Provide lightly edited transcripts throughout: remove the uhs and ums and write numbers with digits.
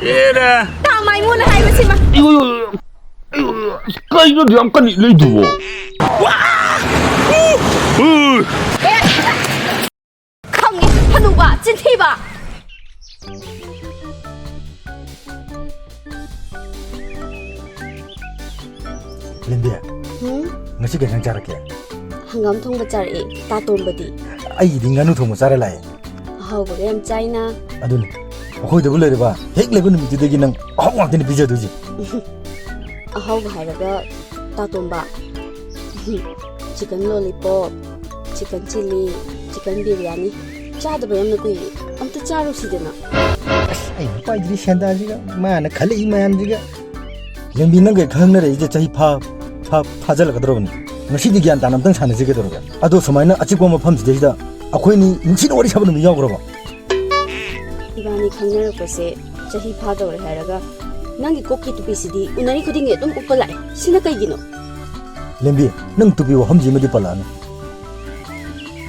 Era. Ta mai muốn hay mà xin mà. Cái nó làm cái gì lấy đồ? Không nghe, hắn đủ bà, chân thi bà. Limbia, ngasi kaya nang cara kaya? Hangam thong ba chari, ta tom ba di. Ay di nganu thong mo cara lai. Hau ba em China. Adun, ako ito bulay ba? Hek lego ni miti dagi nang ako ang tini pizza doji. Hau ba hai ga ta tom ba. Chicken lollipop, chicken chili, chicken biryani. Cha da ba yam na kui. Am ta charu si de na. Ay, pa idri shanda jiga, mana khali iman jiga. Limbi nang kaya khang na rin ije chahi pa jala ka daro bani. Ngasi di gyan tanam tang sana jiga daro ga. Ado samay na achik wama pam si jida. Ako ni nungsi na wari sabano mi yaw kuro ba. Ibani khangner ko se chahi pha do re hai ga. Nangi kokki tu pi si di unani khuding e tum uppa lai. Sina kai gino. Limbi, nang tupi wa hamji ma di pala na.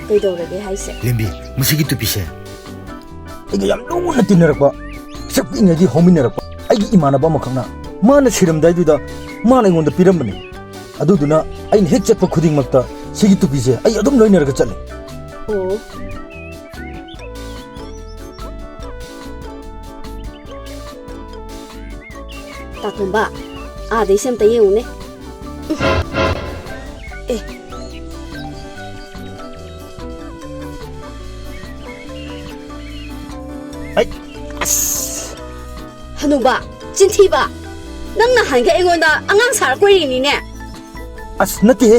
Kai do re ge hai se. Limbi, musiki tupi se. Ay yam nung na tinarak ba. Sakpi nga di hominarak ba. Ay imana ba makhang na. Mana siram dai duda, mana ngonda piram bani. Adu duna, ay hek chat pa khuding makta. Sigi tupi se, ay adum loy naraga chale. Oh. Ta tum ba. A dei sem ta yeu ne. Eh. Ay, Hanu ba, chin thi ba. Nang na han ga engon da angang sar ko ri ni ne. as nati he.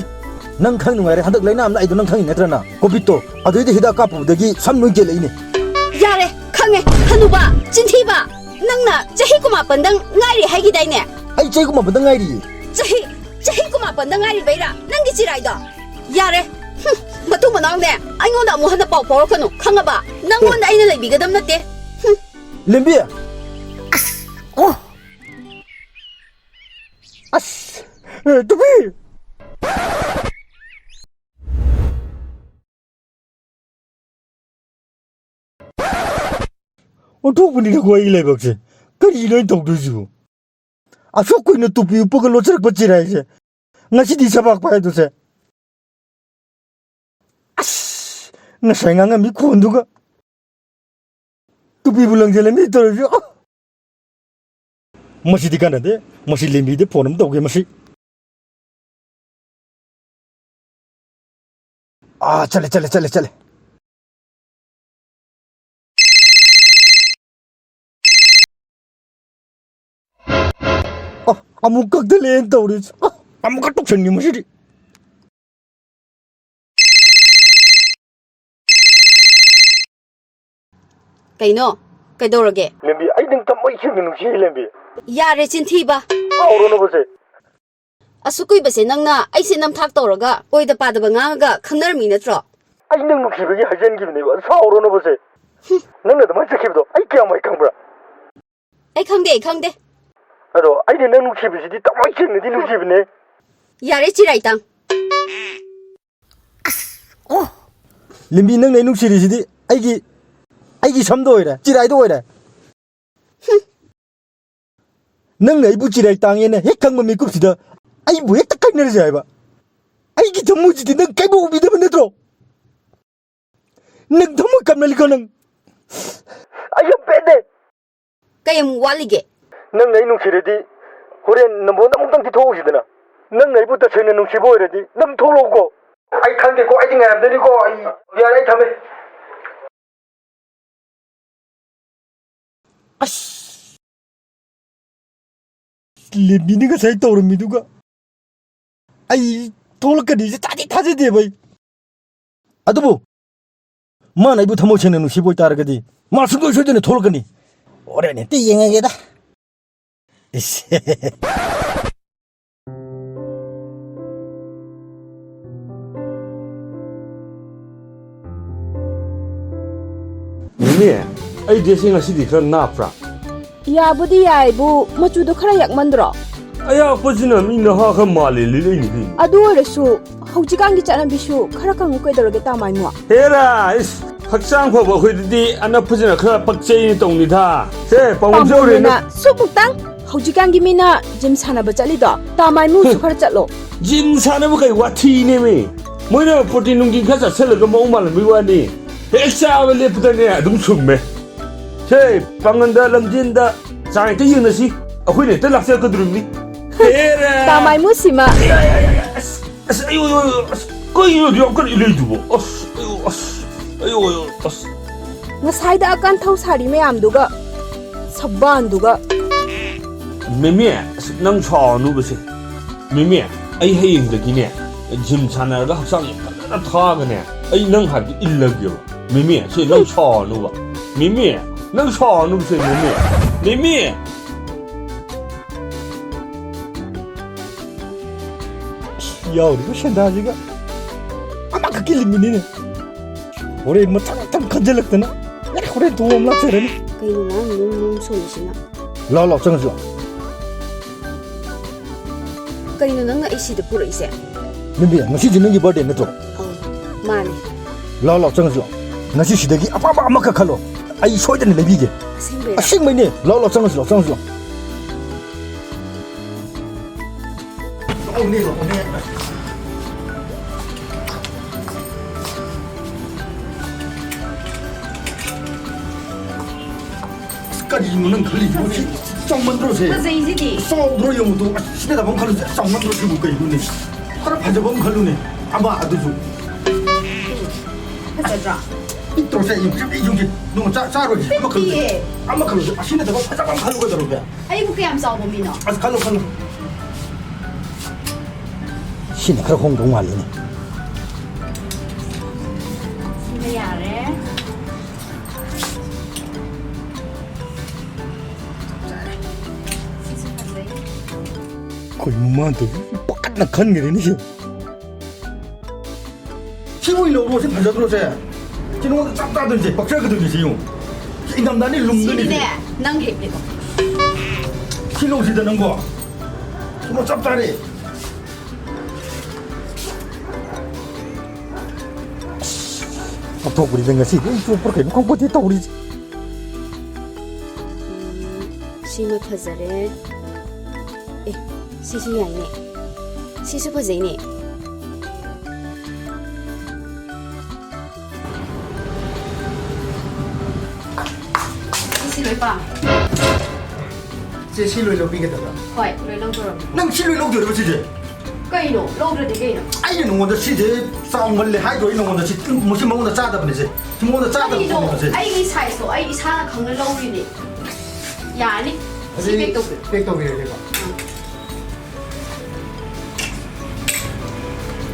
Nang khang nungay re handak lay na amna ay do nang khang inetra na. Kopito, adu ide hida kapu dagi sam nung jele ini. Yare, khange, hanu ba, chin thi ba. Nang na chahi kuma pandang ngai ri hai gi dai ne. Ay chay ko mabadang ngay ri. Chahi kuma pandang ngai ri bai ra. Nang gi chirai da. Yare. Matu manang ne. Ai ngon da mo han da pau pau khanu. Khanga ba. Nang ngon da ai na lai bi ga dam na te. Limbi. Oh. As. Tupi. Untuk bini ko ay ilay bakse. Kari ilay tog doju. Asok ko ina tupi upagal lochak bachiray se. Ngasi di sabak pa ito se. As. Nasay nga mi kondo ka. Tupi bulang jala mi toro jo. Masih di kanan de, masih limbi de ponam toge masih. Ah, chale. Ah, amuk kag de len tawri. Ah, amuk katok seni masih di. Kaino, kaidorage. Limbi, ay ding tamay siya nung siya limbi. Yare chin thi ba. Auro na ba siya? Asukui ba se nang na ai se nam thak toraga oi da pa da ba nga ga khangnar mi na tro. Ay nang nukibagi hajan gibni ba? Sa auro na ba siya? Nang na damay sa kibdo, ay kaya may kang bra. Ai khangde. Ado, ay din nang nukibisi di tamay siya na di nukibini. Yare chirai tang. Oh. Limbi nang na nukibisi di, ay samdo oira, chiray do oira. Nang na ibu chiray tangye na hek kang mamikup sida, ay bu hek takay na siya ba? Ay kitamuji di nang kay bu ubida ba netro? Nagdamag kamnali ko nang... Ayang pwede! Kayam walige. Nang na nukibisi di, horen nambo namutang tito sida na. Nang na ibu tasay na nukibo oira di, nam tolo ko. Ay kangge ko, ay tingay abdali ko, ay yara ay tame. As. Limbi ni ka say tawro mi duga. Ay tolak ka di sa tadi tazi di bay. Ato po. Mana ibu thamo siya na nung siboy tara ka di. Masunggoy siya dyan na tolak ka ni. Ore ni tiyan nga kita. Nene, ay desi nga sidi kran napra. Yabudi yaibu machudo khara yakmandro. Aya pajina mi na ha kha male li ni. Adu resu haujikangi chana bisu khara kangu kai doroge tamai mo. Hera, is ꯍꯛꯆꯥꯡ ꯐꯕ ꯑꯩꯈꯣꯏꯗꯗꯤ ꯑꯅꯛꯄꯁꯤꯅ ꯈꯔ ꯄꯛꯆꯩꯅ ꯇꯧꯅꯤꯗ ꯁꯦ ꯄꯥꯎꯃꯩ ꯆꯧꯔꯦꯅ ꯁꯨꯕꯨꯛꯇꯪ ꯍꯧꯖꯤꯛꯀꯥꯟꯒꯤ ꯃꯤꯅ gym ꯁꯥꯟꯅꯕ ꯆꯠꯂꯤꯗꯣ ꯇꯥꯃꯥꯏꯃꯨꯁꯨ ꯈꯔ ꯆꯠꯂꯣ ꯖꯤꯝ ꯁꯥꯟꯅꯕ ꯀꯩ ꯋꯥꯊꯤꯅꯦꯃꯤ ꯃꯣꯏꯅ ꯄ꯭ꯔꯣꯇꯤꯟ ꯅꯨꯡꯇꯤꯟ ꯈꯔ ꯆꯠꯁꯜꯂꯒ ꯃꯑꯣꯡ ꯃꯥꯜꯍꯟꯕꯒꯤ ꯋꯥꯅꯤ ꯍꯦꯛ ꯆꯥꯕ ꯂꯦꯞꯄꯗꯅꯦ ꯑꯗꯨꯝ ꯁꯨꯝꯃꯦ ꯁꯦ ꯄꯥꯡꯒꯟꯗ ꯂꯝꯖꯦꯟꯗ ꯆꯥꯡ ꯍꯦꯛꯇ ꯌꯦꯡꯅꯁꯤ ꯑꯩꯈꯣꯏꯅ ꯍꯦꯛꯇ ꯂꯥꯛꯆꯔꯛꯀꯗꯣꯔꯤꯕꯅꯤ ꯍꯦꯔꯦ ꯇꯥꯃꯥꯏꯃꯨꯁꯤꯃ ꯑꯁ ꯑꯌꯣ ꯑꯁ ꯀꯩꯅꯣ ꯌꯥꯝ ꯀꯟꯅ ꯏꯜꯂꯩꯗꯨꯕꯣ ꯑꯌꯣ ꯑꯁ ꯉꯁꯥꯏꯗ ꯑꯀꯥꯟ ꯊꯧ ꯁꯥꯔꯤ ꯃꯌꯥꯝꯗꯨꯒ ꯁꯕꯥꯟꯗꯨꯒ ꯃꯦꯃꯤ ꯑꯁ ꯅꯪ ꯁꯥꯎꯔꯅꯨꯕꯁꯦ ꯃꯦꯃꯤ ꯑꯩ ꯍꯌꯦꯡꯗꯒꯤꯅꯦ ꯖꯤꯝ ꯁꯥꯟꯅꯔꯒ ꯍꯛꯆꯥꯡ ꯐꯖꯅ ꯊꯥꯒꯅꯦ ꯑꯩ ꯅꯪ ꯍꯥꯏꯕꯗꯤ ꯏꯜꯂꯒꯦꯕ ꯃꯦꯃꯤ ꯁꯤ ꯅꯪ ꯁꯥꯎꯔꯅꯨꯕ ꯃꯦꯃꯤ ꯅꯪ ꯁꯥꯎꯔꯅꯨꯕꯁꯦ ꯃꯦꯃꯤ 야우리고 샌다지가 아마 그게 림이네 올해 뭐 탕탕 건질렀더나 야 올해 도움 납세라니 ꯀꯩꯅꯣ ꯅꯪ ꯅꯨꯡ ꯁꯣꯜꯂꯤꯁꯤꯅ 라라 정서 ꯀꯩꯅꯣ ꯅꯪꯅ ꯑꯩ ꯁꯤꯗ ꯄꯨꯔꯛꯏꯁꯦ 민비야 ngasi 지능기 버데 너도 ꯃꯥꯅꯦ 라라 정서 ngasi 시대기 아빠마 아마카 칼로 아이 소이드네 레비게 ꯑꯁꯦꯡꯕꯩꯔꯥ 아싱매네 라라 정서 오네로 오네 까지면은 걸리지 못이 짱 만들어서 ꯐꯖꯩꯁꯤꯗꯤ 싸우더라 영도 시대다 번 칼로 짱 만들어서 볼까 이거네 하나 반자번 칼로네 아마 아두주 ꯐꯖꯗ꯭ꯔꯥ 이 또세 이 중지 너무 짜로지 아마 칼로 시대다 번 반자번 칼로 가더라고 ꯑꯩꯕꯨ ꯀꯌꯥꯝ ꯆꯥꯎꯕ ꯃꯤꯅꯣ 아 칼로 신이 그렇게 홍동 말이네 ꯁꯤꯅ ꯌꯥꯔꯦ ꯁꯤꯁꯨ ꯐꯖꯩ 거의 무마한테 똑같나 건게리니 시부일로 오세 반자 들어세 지금 짭짜든지 박자거든지 지용 이 남단이 룸들이 시리네 ꯅꯪ ꯍꯦꯛꯅꯦꯀꯣ 실롱시되는 거 정말 짭짜리 앞으로 우리 된 것이 좀 그렇게 콩고티 또 우리 ꯁꯤꯃ ꯐꯖꯔꯦ ꯑꯦ ꯁꯤꯁꯨ ꯌꯥꯏꯅꯦ ꯁꯤꯁꯨ ꯐꯖꯩꯅꯦ ꯁꯤ ꯂꯣꯏ ꯄꯥꯝꯃꯦ 제 실로이 로비게다가 ꯍꯣꯏ ꯂꯣꯏ ꯂꯧꯗꯣꯔꯝꯃꯦ 난 실로이 로비게다가 지제 ꯀꯩꯅꯣ ꯂꯧꯗ꯭ꯔꯗꯤ ꯀꯩꯅꯣ 아이 농원도 시제 싸움을래 하이도 이 농원도 시 무슨 먹는다 짜다 보내지 먹는다 짜다 ꯀꯩꯅꯣ 보내지 ꯑꯩꯒꯤ ꯁꯥꯏꯖꯇꯣ ꯑꯩ ꯏꯁꯥꯅ ꯈꯪꯅ ꯂꯧꯔꯤꯅꯤ ꯌꯥꯔꯅꯤ ꯁꯤ ꯄꯦꯛ ꯇꯧꯕꯤꯔꯣ 백도비에 내가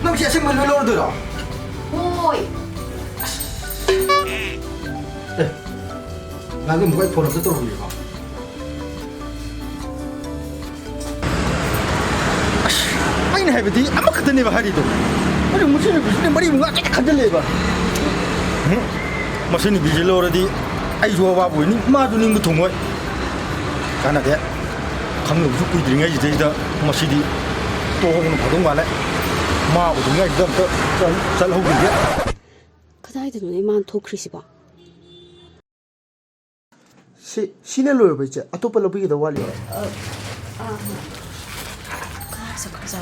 난 시생만 놀러들어 ꯍꯣꯏ 나는 뭐가 돌아서 떨어지고 아니 해비디 아마 그때 내가 하리도 아니 무슨 머리 뭔가 딱 간절해봐 응? 마신이 비질러라디 아이 좋아봐 보이니 마두니 뭐 동거 가나데 강로 죽고 있는 게 이제다 마시디 또 오는 바동 말래 마 오는 게 이제 잘 하고 이제 그다이드는 이만 토크리시바 시넬로요 봐 이제 아토파 로비기도 완료 가서 가자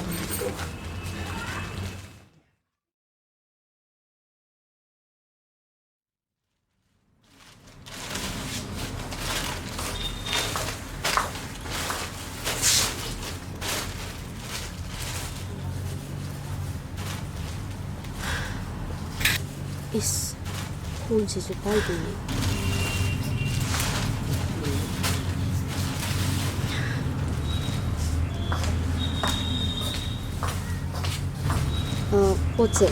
이스 혼자서 빨리네 ꯄꯣꯠꯁꯦ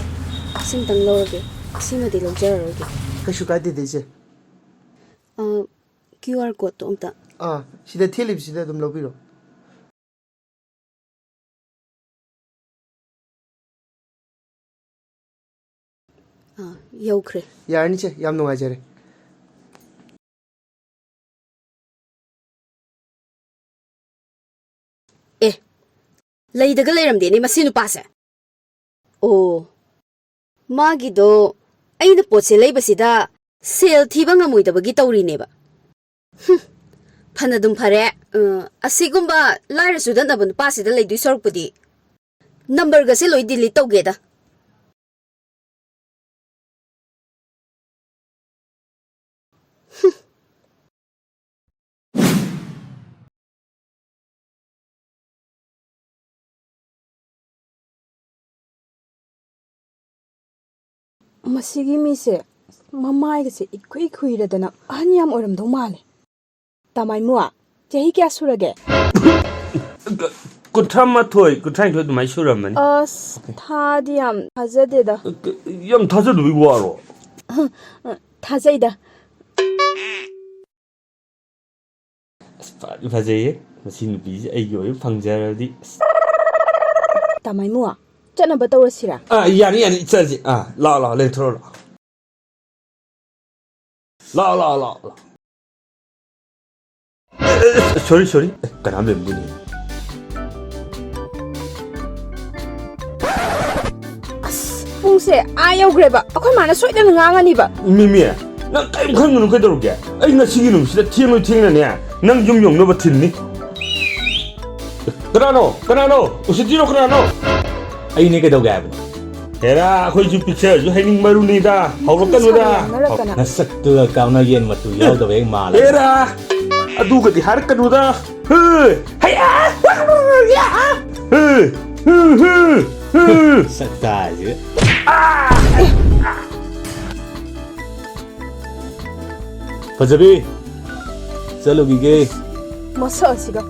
ꯁꯤꯝꯇꯪ ꯂꯧꯔꯒꯦ ꯁꯤꯃꯗꯤ ꯂꯧꯖꯔꯔꯣꯏꯒꯦ 그슈 가이드 이제 QR ꯀꯣꯗꯇꯣ ꯑꯝꯇ 시대 텔립 시대 좀 로비로 ꯌꯧꯈ꯭ꯔꯦ 야니체 얌 농아제래 ꯑꯦ ꯂꯩꯗꯒ ꯂꯩꯔꯝꯗꯦꯅꯦ ꯃꯁꯤ ꯅꯨꯄꯥꯁꯦ ꯑꯣ ꯃꯥꯒꯤꯗꯣ ꯑꯩꯅ ꯄꯣꯠꯁꯦ ꯂꯩꯕꯁꯤꯗ ꯁꯦꯜ ꯊꯤꯕ ꯉꯝꯃꯣꯏꯗꯕꯒꯤ ꯇꯧꯔꯤꯅꯦꯕ ꯐꯅ ꯑꯗꯨꯝ ꯐꯔꯦ ꯑꯁꯤꯒꯨꯝꯕ ꯂꯥꯏꯔꯁꯨ ꯅꯠꯅꯕ ꯅꯨꯄꯥꯁꯤꯗ ꯂꯩꯗꯣꯏ ꯁꯔꯨꯛꯄꯨꯗꯤ ꯅꯝꯕꯔꯒꯁꯦ ꯂꯣꯏ ꯗꯤꯂꯤꯠ ꯇꯧꯒꯦꯗ ꯃꯁꯤꯒꯤ ꯃꯤꯁꯦ ꯃꯃꯥꯏꯒꯁꯦ ꯏꯈꯨꯏ ꯈꯨꯏꯔꯗꯅ ꯑꯍꯟ ꯌꯥꯝ ꯑꯣꯏꯔꯝꯗꯧ ꯃꯥꯜꯂꯦ ꯇꯥꯃꯥꯏꯃꯨ ꯆꯍꯤ ꯀꯌꯥ ꯁꯨꯔꯒꯦ ꯀꯨꯟꯊ꯭ꯔꯥ ꯃꯥꯊꯣꯏ ꯀꯨꯟꯊ꯭ꯔꯥꯅꯤꯊꯣꯏ ꯑꯗꯨꯃꯥꯏꯅ ꯁꯨꯔꯝꯃꯅꯤ ꯑꯁ ꯊꯥꯗꯤ ꯌꯥꯝ ꯊꯥꯖꯗꯦꯗ ꯌꯥꯝ ꯊꯥꯖꯗꯕꯒꯤ ꯋꯥꯔꯣ ꯊꯥꯖꯩꯗ ꯑꯁ ꯐꯗꯤ ꯐꯖꯩꯌꯦ ꯃꯁꯤ ꯅꯨꯄꯤꯁꯦ ꯑꯩꯒꯤ ꯑꯣꯏꯕ ꯐꯪꯖꯔꯗꯤ ꯇꯥꯃꯥꯏꯃꯨ ꯆꯠꯅꯕ ꯇꯧꯔꯁꯤꯔꯥ ꯌꯥꯅꯤ ꯌꯥꯅꯤ ꯆꯠꯁꯤ ꯂꯥꯛꯑꯣ ꯂꯥꯛꯑꯣ ꯂꯩꯊꯣꯔꯛꯑꯣ ꯂꯥꯛꯑꯣ ꯂꯥꯛꯑꯣ ꯂꯥꯛꯑꯣ ꯁꯣꯔꯤ ꯁꯣꯔꯤ ꯀꯅꯥꯝ ꯂꯩꯔꯝꯗꯣꯏꯅꯤ ꯄꯨꯡꯁꯦ ꯌꯧꯈ꯭ꯔꯦꯕ ꯑꯩꯈꯣꯏ ꯃꯥꯅ ꯁꯣꯏꯗꯅ ꯉꯥꯡꯉꯅꯤꯕ ꯃꯤꯃꯤ ꯅꯪ ꯀꯔꯤꯝ ꯈꯟꯒꯅꯨ ꯀꯩꯗꯧꯔꯒꯦ ꯑꯩ ꯉꯁꯤꯒꯤ ꯅꯨꯃꯤꯠꯁꯤꯗ ꯊꯦꯡꯂꯣꯏ ꯊꯦꯡꯅꯅꯦ ꯅꯪ ꯌꯨꯝ ꯌꯧꯅꯕ ꯊꯤꯟꯅꯤ ꯀꯅꯥꯅꯣ ꯎꯁꯤꯠꯇꯤꯔꯣ ꯀꯅꯥꯅꯣ ꯑꯩꯅꯦ ꯀꯩꯗꯧꯒꯦ ꯍꯥꯏꯕꯅꯣ ꯍꯦꯔꯥ ꯑꯩꯈꯣꯏꯁꯨ ꯄꯤꯛꯆꯔꯁꯨ ꯍꯩꯅꯤꯡ ꯃꯔꯨꯅꯤꯗ ꯍꯧꯔꯛꯀꯅꯨꯗ ꯌꯥꯎꯅꯔꯛꯀꯅ ꯅꯁꯛꯇꯨꯒ ꯀꯥꯎꯅ ꯌꯦꯟ ꯃꯇꯨ ꯌꯥꯎꯗꯕ ꯍꯦꯛ ꯃꯥꯜꯂꯦ ꯍꯦꯔꯥ ꯑꯗꯨꯒꯗꯤ ꯍꯥꯏꯔꯛꯀꯅꯨꯗ ꯁꯛꯇꯥꯁꯤꯒ ꯐꯖꯕꯤ ꯆꯠꯂꯨꯈꯤꯒꯦ ꯃꯁꯛ ꯑꯁꯤꯒ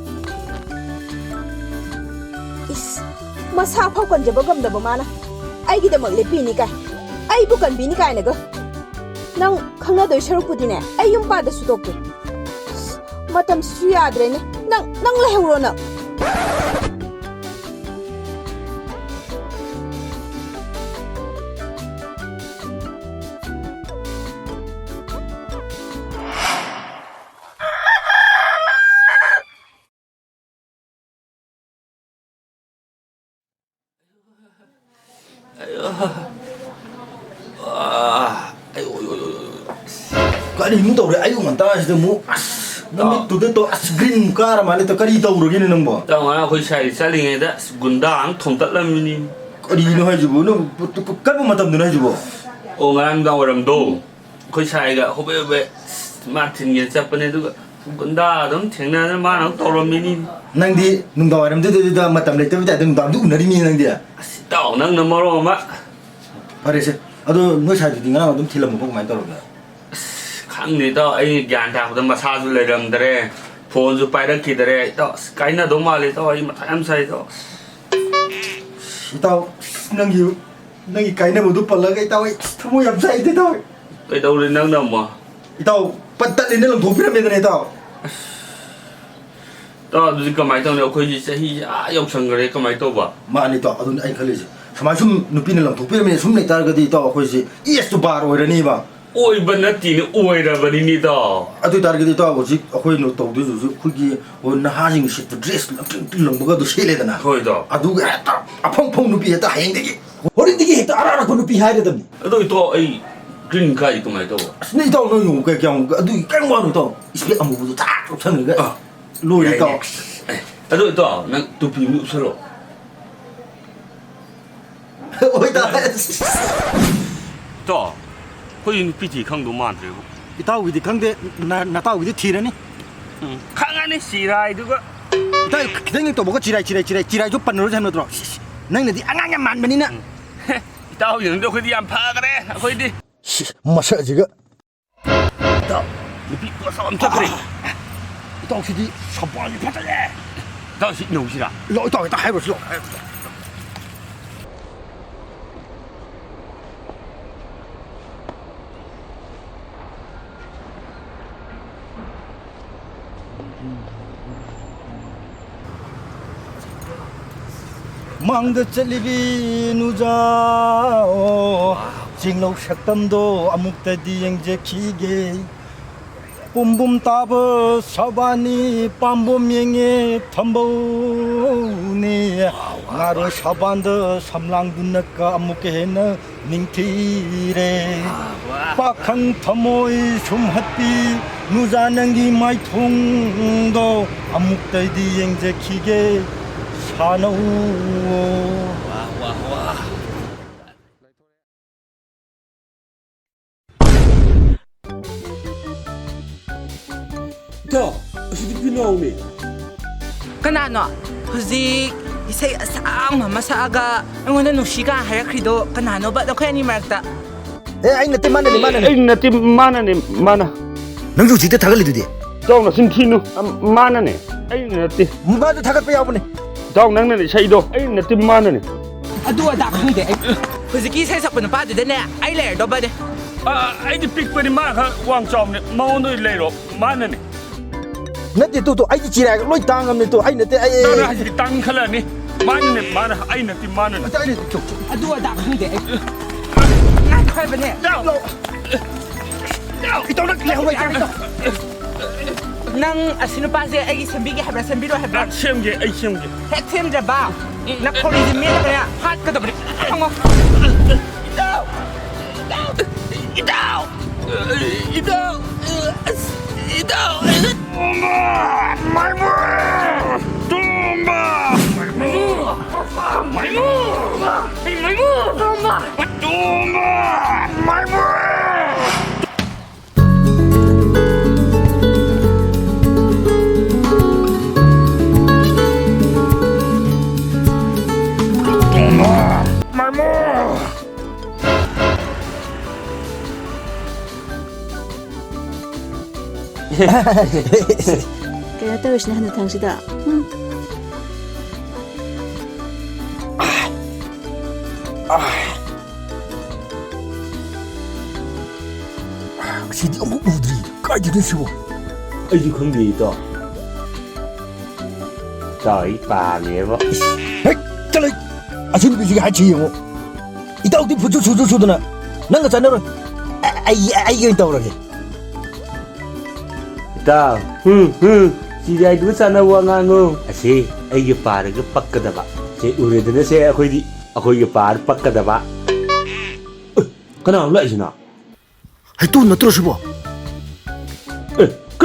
이씨, 마사 파건 잡아 검다 보마나. 아이기도 먹래 비니 까이. 아이 부건 비니 까이 내가. 난 강나도 셔럭부디네. 아이 용빠다 수도께. 마탐 수야드래네. 난 레우로나. Kali mu tau re ayu nganta sida mu nami tu de to green car male to kari tau ro gini nang bo ta ngana khoi sai saling da gunda ang thong tat lam ni kari no ha jibo no kan mu matam dun ha jibo o ngang da waram do khoi sai ga hobe be martin ge chapane du gunda dum thengna na ma nang torom ni nang di nung da waram de matam le te da nung da du nari mi nang dia tao nang na maro ma pare se ado no sai di ngana dum thilam mo mai tau ga khangni to ai gyan tha da ma sa ju le ram dare phone ju pai ra ki dare to kai na do ma le to ai ma am sai to tau nang gi kai na mo du pal ga tau thumo yam sai te tau kai đâu lên nang nam ma tau pat ta le ne lam thop piram ne tau to du ka mai to ne khoi ji sahi yong sang gare ka mai to ba ma ni to adun ai khali sama sum nupi ne lam thop piram ne sum ne tar ga di tau khoi ji yes to bar oi ra ni ba oi ba na ti ni oi ra ba ni to adu tar ga di tau ji khoi no to du ju khu gi o na ha jing shi dress lam ba ga du se le da na khoi to adu ga ta apong phong nupi ta heng de gi horin de gi ta ara ko nupi ha de dam ado to ai green ka i ka mai to ni tau no yu ka kyang adu kang wa no to ispe amu bu ta chang ga lo ri tau ado to nang tu pi mu salo oi ta to khoi pi ti khang do man tre itau gi di khang de na tau gi di thi ra ni khang ani si rai du ga itau deng to bo ga chirai jo pan ro jan no tro nang ne di angang ya man bani na tao yung do khoi di am pha ga re khoi di masa ji ga to ni pi ko sa am cha kre itau si di sabwa ni pa ta le tao si no si ra lo itau ta hai ro lo Mangda chalibi nujao jinglo shaktam do amukta di yang je khige 뿜뿜 따버 사바니 빰범명에 텀보니 나로 사반더 삼랑군나까 아무개나 닝티레 박항 터모이 숨핫비 누자능기 마이통도 아묵다이디 eng제키게 사노 ꯏꯇꯥꯎ ꯑꯁꯤꯗꯤ ꯄꯤꯅꯥꯎꯅꯤ ꯀꯅꯥꯅꯣ ꯍꯧꯖꯤꯛ ꯏꯁꯩ ꯑꯁꯥꯡꯕ ꯑꯃ ꯁꯛꯑꯒ ꯑꯩꯉꯣꯟꯗ ꯅꯨꯡꯁꯤꯒ ꯍꯥꯏꯔꯛꯈ꯭ꯔꯤꯗꯣ ꯀꯅꯥꯅꯣꯕ ꯅꯈꯣꯏ ꯑꯅꯤ ꯃꯔꯛꯇ ꯑꯩ ꯅꯠꯇꯦ ꯃꯥꯅꯅꯦ ꯑꯩ ꯅꯠꯇꯦ ꯃꯥꯅꯅꯦ ꯃꯥꯅ ꯅꯪꯁꯨ ꯍꯧꯖꯤꯛꯇ ꯊꯥꯒꯠꯂꯤꯗꯨꯗꯤ ꯏꯇꯥꯎꯅ ꯆꯤꯟ ꯊꯤꯅꯨ ꯃꯥꯅꯅꯦ ꯑꯩ ꯅꯠꯇꯦ ꯃꯥꯗꯣ ꯊꯥꯒꯠꯄ ꯌꯥꯎꯕꯅꯦ ꯏꯇꯥꯎ ꯅꯪꯅꯅꯦ ꯏꯁꯩꯗꯣ ꯑꯩ ꯅꯠꯇꯦ ꯃꯥꯅꯅꯦ ꯑꯗꯨ ꯑꯗꯥ ꯈꯪꯗꯦ ꯑꯩ ꯍꯧꯖꯤꯛꯀꯤ ꯏꯁꯩ ꯁꯛꯄ ꯅꯨꯄꯥꯗꯨꯗꯅꯦ ꯑꯩ ꯂꯩꯔꯗꯧꯕꯅꯦ ꯑꯩꯗꯤ ꯄꯤꯛꯄꯅꯤ ꯃꯥ ꯈꯔ ꯋꯥꯡ ꯆꯥꯎꯕꯅꯦ ꯃꯉꯣꯟꯗ ꯑꯣꯏꯅ ꯂꯩꯔꯣ ꯃꯥꯅꯅꯦ नते तू तो आई चिराग लोई तांगम ने तो आई नते आई ꯅꯪꯅ ꯍꯥꯏꯁꯤꯗꯤ ꯇꯥꯡ ꯈꯜꯂꯛꯑꯅꯤ ꯃꯥꯅꯅꯦ ꯃꯥꯅ ꯑꯩ ꯅꯠꯇꯦ ꯃꯥꯅꯅꯦ ꯑꯗꯨ ꯑꯗꯥ ꯈꯪꯗꯦ ꯑꯩ ꯉꯥꯏꯈꯣꯏꯕꯅꯦ ꯅꯪ ꯑꯁꯤ ꯅꯨꯄꯥꯁꯦ ꯑꯩꯒꯤ ꯁꯦꯝꯕꯤꯒꯦ ꯍꯥꯏꯕ꯭ꯔꯥ ꯁꯦꯝꯕꯤꯔꯣ ꯍꯥꯏꯕ꯭ꯔꯥ ꯁꯦꯝꯒꯦ ꯑꯩ ꯁꯦꯝꯒꯦ ꯍꯦꯛ ꯁꯦꯝꯗ꯭ꯔꯕ ꯅꯈꯣꯔꯤꯁꯦ ꯃꯦꯠꯂꯒꯅꯦ ꯍꯥꯠꯀꯗꯕꯅꯤ ꯈꯪꯉꯣ 이다오! 이다오! 이다오! tumba! 말무! tumba! 말무! 말무! 말무! tumba! tumba! 말무! tumba! 말무! Kaya tawis na hanatang sida. 시디 어머 우드리 까지든 쉬워 ꯑꯩꯁꯨ ꯈꯪꯗꯦ ꯇꯧꯏ ꯄꯥꯝꯃꯦꯕ 헤 잘래 아신 비지가 하지 요 이따 어디 부주 주주주드나 난가 자네로 아이 이거 있다오라게 ꯏꯇꯥꯎ ꯁꯤꯗꯤ ꯑꯩꯗꯨꯒ ꯆꯥꯟꯅꯕ ꯋꯥꯉꯥꯡꯉꯨ ꯑꯁꯤ ꯑꯩꯒꯤ ꯄꯥꯔꯒ ꯄꯛꯀꯗꯕ ꯁꯤ ꯎꯔꯦꯗꯅ ꯁꯦ ꯑꯩꯈꯣꯏꯒꯤ ꯄꯥꯔ ꯄꯛꯀꯗꯕ ꯀꯅꯥꯅꯣ ꯂꯥꯛꯏꯁꯤꯅ 또 너트로 쉬워 그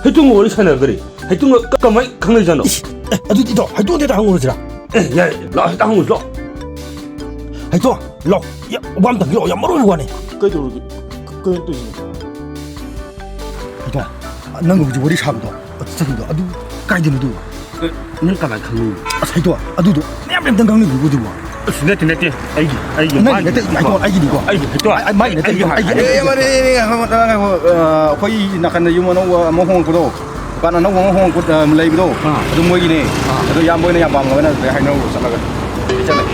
해뚱 원이 사나그리 해뚱 까마이 강내잖아 아주 이도 또 내다 한 거지라 야 나 땅 올라 또 야, 완전 이거 야 뭐로 이거네 그래도 그 뜻이 이도 난 거지 우리 샤브도 어쩌도 아주 까지는도 는 까마이 강내 사이도 아주도 냠냠 강내 이거 좀 네트 아이기 난 내때 이거 아이기 이거 아이기 해뚱 아이 마이 내때 이거 아이기 khoi nakan yu mo no mo hong ko do pa na no hong ko lai do do mo gi ne do yam boy na yam bam na hai no sa la ga chale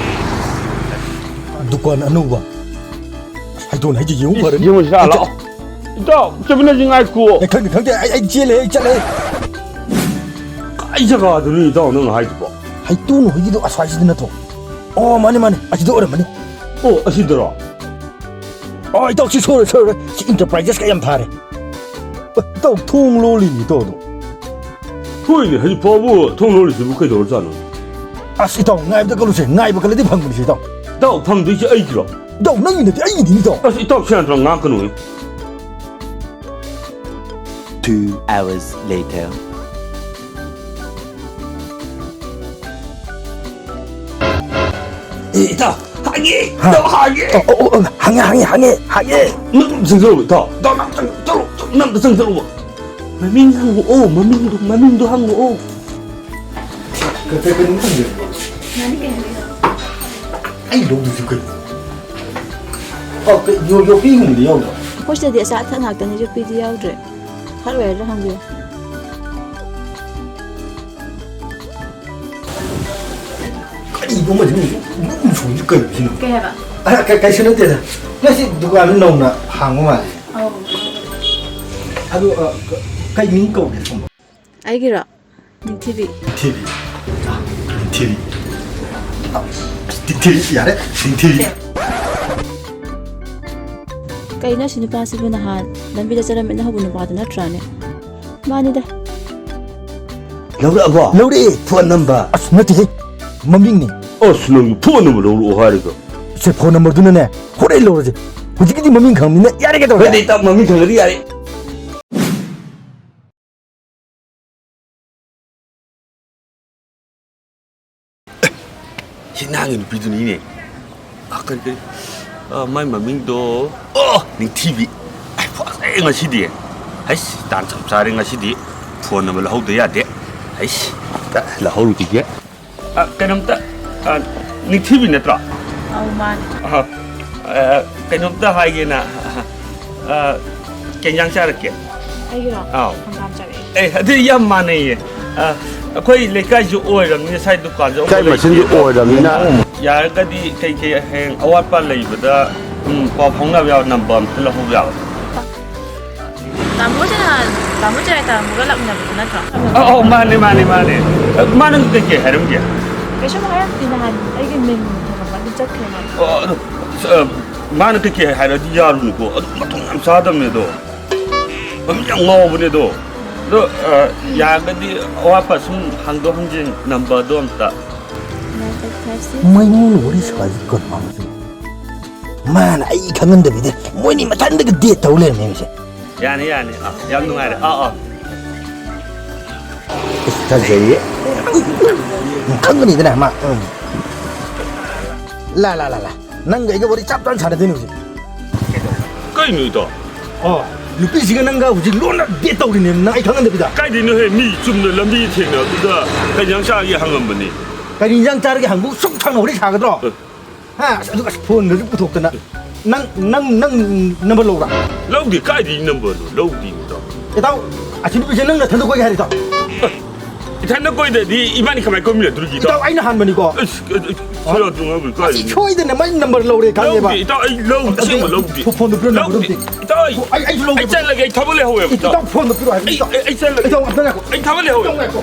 두건 아누바 하이도 나지 용 버른 이모 샤라 또 저번에 징 아이고 강대 아이 지레 잘래 까이자가 드니 또 너는 하이도 봐 하이도 노기도 아사지드나 또어 많이 아지도 오랜만에 아시더라 이따 혹시 소리 인터프라이즈가 얌 타래 또 통로리니 또도 호이니 하지 바보 통로리 좀 그게 돌잖아 아시다 나이도 걸으세 나이도 걸으디 방문이시다 또 방도 이제 아이기라 너 나이는데 아이니도 다시 또 시간랑 나가노 2 hours later. 이따 항해 너 항해 항해 너 성스러워 너 남도 성스러워 마민도 항고 그때 그 누군데 아이 너도 죽겠 요 비공이요 Pois dia saat tan hak tan je pidi yaudre. Har we ra hang yo. 이거 뭐 지금 너무 좋을 거야 지금 Kaya ba? cái số tiền nó sẽ được làm nồng là hàng mà cái miếng cầu để không Ai gira? Ni TV. TV ya đấy TV ꯀꯩꯅꯣ ꯁꯤ ꯅꯨꯄꯥꯁꯤꯕꯨ ꯅꯍꯥꯟ ꯂꯝꯕꯤꯗ ꯆꯠꯂꯝꯃꯦꯅ ꯍꯧꯕ ꯅꯨꯄꯥꯗꯨ ꯅꯠꯇ꯭ꯔꯥꯅꯦ ꯃꯥꯅꯤꯗ ꯂꯧꯔꯛꯑꯕꯣ ꯂꯧꯔꯛꯑꯦ phone number ꯑꯁ ꯅꯠꯇꯦꯍꯦ ꯃꯃꯤꯡꯅꯤ ꯑꯁ ꯅꯪ ꯐꯣꯟ ꯅꯝꯕꯔ ꯂꯧꯔꯛꯑꯣ ꯍꯥꯏꯔꯒ ꯁꯦ ꯐꯣꯟ ꯅꯝꯕꯔꯗꯨꯅꯅꯦ ꯍꯣꯔꯦꯟ ꯂꯧꯔꯁꯦ ꯍꯧꯖꯤꯛꯀꯤꯗꯤ ꯃꯃꯤꯡ ꯈꯪꯕꯅꯤꯅ ꯌꯥꯔꯦ ꯀꯩꯗꯧꯔꯦ ꯍꯣꯏ ꯇ ꯃꯃꯤꯡ ꯈꯪꯉꯗꯤ ꯌꯥꯔꯦ ꯅꯪꯒꯤ ꯅꯨꯄꯤꯗꯨꯅꯤꯅꯦ ꯀꯔꯤ ꯃꯥꯏ ꯃꯃꯤꯡꯗꯣ ꯅꯤꯡꯊꯤꯕꯤ ꯐꯖꯩ ꯉꯁꯤꯗꯤ ꯍꯩꯁ ꯇꯥꯟ ꯆꯞ ꯆꯥꯔꯦ ꯉꯁꯤꯗꯤ ꯐꯣꯟ ꯅꯝꯕꯔ ꯂꯧꯍꯧꯗ ꯌꯥꯗꯦ ꯍꯩꯁ ꯂꯧꯍꯧꯔꯨꯈꯤꯒꯦ ꯀꯩꯅꯣꯝꯇ ꯅꯤꯡꯊꯤꯕꯤ ꯅꯠꯇ꯭ꯔꯣ ꯑꯧ ꯃꯥꯅꯤ ꯀꯩꯅꯣꯝꯇ ꯍꯥꯏꯒꯦꯅ ꯀꯩ ꯆꯥꯔꯛꯀꯦ ꯑꯩꯒꯤꯔꯣ ꯑꯥꯎ ꯍꯪꯒꯥꯝ ꯆꯥꯔꯛꯑꯦ ꯑꯗꯨ ꯌꯥꯝ ꯃꯥꯟꯅꯩꯌꯦ ꯑꯩꯈꯣꯏ ꯂꯩꯀꯥꯏꯁꯨ ꯑꯣꯏꯔꯕꯅꯤꯅ ꯁꯥꯏ ꯗꯨꯀꯥꯟꯁꯨ ꯂꯩꯀꯥꯏ ꯃꯁꯦꯟꯁꯨ ꯑꯣꯏꯔꯕꯅꯤꯅ ꯌꯥꯔꯒꯗꯤ ꯀꯩ ꯍꯌꯦꯡ ꯑꯋꯥꯠ ꯑꯄꯥ ꯂꯩꯕꯗ ꯄꯥꯎ ꯐꯥꯎꯅꯕ ꯌꯥꯕ ꯅꯝꯕꯔ ꯑꯝꯇ ꯂꯧꯍꯧꯕ ꯌꯥꯕ ꯇꯥꯃꯣꯁꯦ ꯅꯍꯥꯟ ꯇꯥꯃꯣ ꯆꯦꯔꯥꯏ ꯇꯥꯃꯣꯒ ꯂꯥꯛꯃꯤꯟꯅꯕꯗꯨ ꯅꯠꯇ꯭ꯔꯣ ꯑꯧ ꯃꯥꯅꯦ ꯃꯥ ꯅꯪ ꯀꯩ ꯍꯥꯏꯔꯝꯒꯦ ꯀꯩꯁꯨꯝ ꯍꯥꯏꯔꯛꯇꯦ ꯅꯍꯥꯟ ꯑꯩꯒꯤ ꯃꯤꯡ ꯍꯪꯉꯛꯄ ꯑꯗꯨꯝ ꯆꯠꯈ꯭ꯔꯦ ꯃꯥ ꯃꯥꯅ ꯀꯩ ꯍꯥꯏꯔꯗꯤ ꯌꯥꯔꯨꯅꯨꯀꯣ ꯑꯗꯨ ꯃꯊꯣꯡ ꯌꯥꯝ ꯆꯥꯗꯕꯅꯦ ꯑꯗꯣ ꯃꯃꯤꯠ ꯌꯥꯝ ꯉꯥꯎꯕꯅꯦ ꯑꯗꯣ ꯌꯥꯔꯒꯗꯤ ꯑꯋꯥꯠꯄ ꯁꯨꯝ ꯍꯪꯗꯣꯛ ꯍꯪꯖꯤꯟ ꯅꯝꯕꯔꯗꯣ ꯑꯝꯇ ꯃꯩꯅꯣꯅ ꯋꯥꯔꯤ ꯁꯥꯁꯤ ꯀꯩꯅꯣ ꯃꯥꯡꯁꯨ ꯃꯥꯅ ꯑꯩ ꯈꯪꯍꯟꯗꯕꯤꯗ ꯃꯣꯏꯅꯤ ꯃꯊꯟꯗꯒ ꯗꯦꯠ ꯇꯧ ꯂꯩꯔꯝꯃꯦ ꯃꯁꯦ ꯌꯥꯅꯤ ꯌꯥꯝ ꯅꯨꯡꯉꯥꯏꯔꯦ ꯐꯖꯩꯌꯦ ꯈꯪꯒꯅꯤꯗꯅ ꯃꯥ ꯂꯥ ꯅꯪꯒ ꯑꯩꯒ ꯋꯥꯔꯤ ꯆꯞ ꯆꯥꯅ ꯁꯥꯟꯅꯗꯣꯏꯅꯤ ꯍꯧꯖꯤꯛ ꯀꯩꯅꯣ 이도 ꯅꯨꯄꯤꯁꯤꯒ ꯅꯪꯒ ꯍꯧꯖꯤꯛ ꯂꯣꯟꯅ ꯗꯦꯠ ꯇꯧꯔꯤꯅꯦ ꯅꯪ ꯑꯩ ꯈꯪꯍꯟꯗꯕꯤꯗ ꯀꯥꯏꯗꯩꯅꯣꯍꯦ ꯃꯤ ꯆꯨꯝꯅ ꯂꯝꯕꯤ ꯊꯦꯡꯅꯕꯗꯨꯗ ꯀꯩ ꯆꯥꯒꯦ ꯍꯪꯉꯝꯕꯅꯤ ꯀꯔꯤ ꯏꯟꯖꯥꯡ ꯆꯥꯔꯒꯦ ꯍꯪꯕꯨ ꯁꯨꯝ ꯁꯥꯡꯅ ꯋꯥꯔꯤ ꯁꯥꯒꯗ꯭ꯔꯣ ꯍꯥ ꯑꯗꯨꯒ ꯐꯣꯟꯒꯁꯨ ꯄꯨꯊꯣꯛꯇꯅ ꯅꯪ ꯅꯝꯕꯔ ꯂꯧꯕ꯭ꯔꯥ ꯂꯧꯗꯦ ꯀꯥꯏꯗꯩ ꯅꯝꯕꯔꯅꯣ ꯂꯧꯗꯦ ꯏꯇꯥꯎ ꯑꯁꯤ ꯅꯨꯄꯤꯁꯦ ꯅꯪ ꯅꯊꯟꯗ ꯀꯣꯏꯒꯦ ꯍꯥꯏꯔꯤ ꯏꯇꯥꯎ ꯏꯊꯟꯗ ꯀꯣꯏꯗꯗꯤ ꯏꯕꯥꯅꯤ ꯀꯃꯥꯏ ꯀꯣꯏꯃꯤꯟꯅꯗꯣꯔꯤꯒꯦ ꯏꯇꯥꯎ ꯑꯩꯅ ꯍꯥꯟꯕꯅꯤꯀꯣ ꯁꯣꯏꯔꯣ ꯑꯁꯤ ꯁꯣꯏꯗꯅ ꯃꯥꯏ ꯅꯝꯕꯔ ꯂꯧꯔꯦ ꯈꯪꯉꯦꯕ ꯂꯧꯗꯦ ꯏꯇꯥꯎ ꯑꯩ ꯂꯧꯗꯦ ꯑꯁꯦꯡꯕ ꯂꯧꯗꯦ ꯐꯣꯟꯗꯣ ꯄꯤꯔꯣ ꯅꯝꯕꯔꯗꯣ ꯂꯧꯗꯦ ꯏꯇꯥꯎ ꯑꯩꯁꯨ ꯂꯧꯒꯦ ꯑꯩ ꯆꯠꯂꯒꯦ ꯑꯩ ꯊꯕꯛ ꯂꯩꯍꯧꯋꯦꯕ ꯏꯇꯥꯎ ꯐꯣꯟꯗꯣ ꯄꯤꯔꯣ ꯍꯥꯏꯕ ꯑꯩ ꯆꯠꯂꯒꯦ ꯏꯇꯥꯎ ꯑꯝꯇ ꯉꯥꯏꯈꯣ ꯑꯩ ꯊꯕꯛ ꯂꯩꯍꯧꯋꯦ ꯉꯥꯏꯈꯣ